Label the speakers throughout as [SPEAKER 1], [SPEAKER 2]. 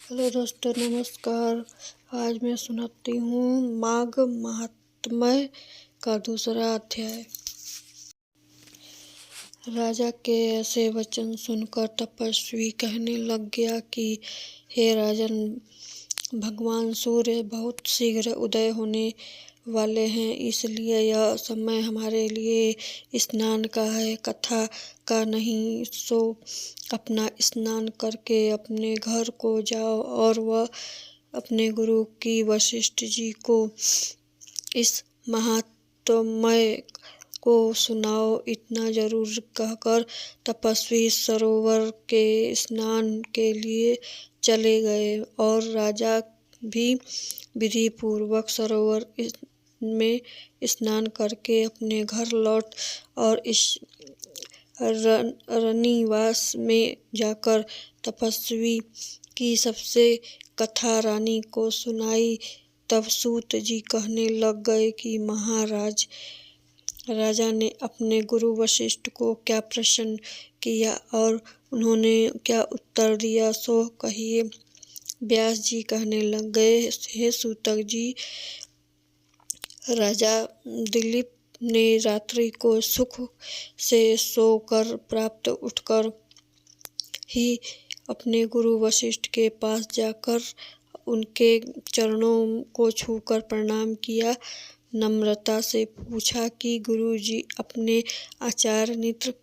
[SPEAKER 1] Hello दोस्तों, नमस्कार। आज मैं सुनाती हूँ माघ महात्म्य का दूसरा अध्याय। राजा के ऐसे वचन सुनकर तपस्वी कहने लग गया कि हे राजन, भगवान सूर्य बहुत शीघ्र उदय होने वाले हैं, इसलिए यह समय हमारे लिए स्नान का है, कथा का नहीं। सो अपना स्नान करके अपने घर को जाओ और वह अपने गुरु की वशिष्ठ जी को इस महात्म्य को सुनाओ। इतना जरूर कहकर तपस्वी सरोवर के स्नान के लिए चले गए और राजा भी विधि पूर्वक सरोवर में स्नान करके अपने घर लौट और इस रनिवास में जाकर तपस्वी की सबसे कथा रानी को सुनाई। तब सूत जी कहने लग गए कि महाराज, राजा ने अपने गुरु वशिष्ठ को क्या प्रश्न किया और उन्होंने क्या उत्तर दिया, सो कहिए। व्यास जी कहने लग गए, हे सूतक जी, राजा दिलीप ने रात्रि को सुख से सोकर प्राप्त उठकर ही अपने गुरु वशिष्ठ के पास जाकर उनके चरणों को छूकर प्रणाम किया। नम्रता से पूछा कि गुरु जी, अपने आचार्य नित्य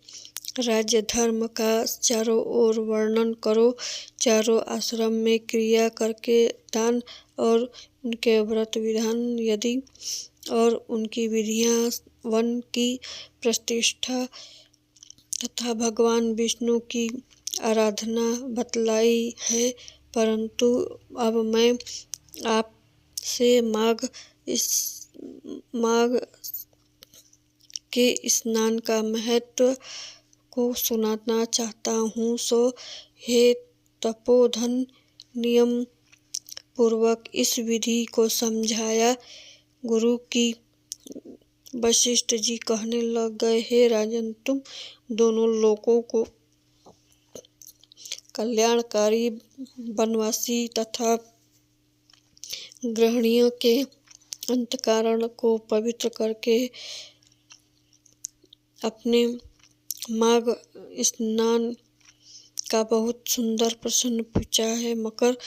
[SPEAKER 1] राज्य धर्म का चारों ओर वर्णन करो। चारों आश्रम में क्रिया करके दान और उनके व्रत विधान यदि और उनकी विधियां, वन की प्रतिष्ठा तथा भगवान विष्णु की आराधना बतलाई है। परंतु अब मैं आपसे माघ के स्नान का महत्व को सुनाना चाहता हूँ। सो हे तपोधन, नियम पूर्वक इस विधि को समझाया। गुरु की वशिष्ठ जी कहने लग गए, हे राजन, तुम दोनों लोकों को कल्याणकारी, वनवासी तथा गृहिणियों के अंतःकरण को पवित्र करके अपने माघ स्नान का बहुत सुंदर प्रश्न पूछा है। मकर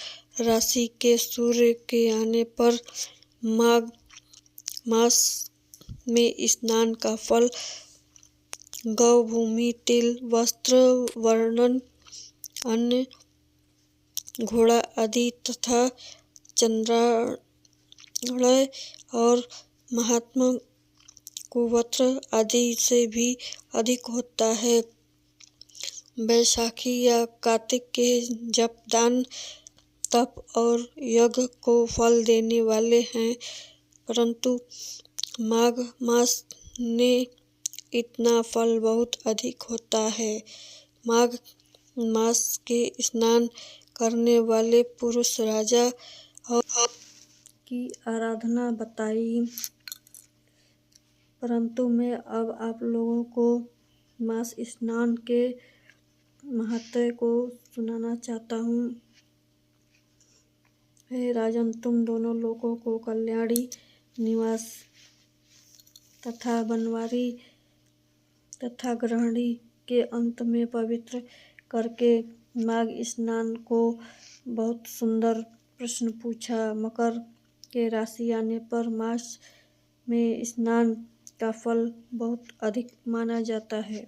[SPEAKER 1] राशि के सूर्य के आने पर माघ मास में स्नान का फल गौ, भूमि, तिल, वस्त्र, वर्णन, अन्न, घोड़ा आदि तथा चंद्राणय और महात्मा कुवत्र आदि से भी अधिक होता है। बैसाखी या कार्तिक के जप, दान, तप और यज्ञ को फल देने वाले हैं, परंतु माघ मास में इतना फल बहुत अधिक होता है। माघ मास के स्नान करने वाले पुरुष राजा और की आराधना बताई, परंतु मैं अब आप लोगों को मास स्नान के महत्व को सुनाना चाहता हूँ। हे राजन, तुम दोनों लोगों को कल्याणी, निवास तथा बनवारी तथा गृहिणी के अंत में पवित्र करके माघ स्नान को बहुत सुंदर प्रश्न पूछा। मकर के राशि आने पर मास में स्नान का फल बहुत अधिक माना जाता है।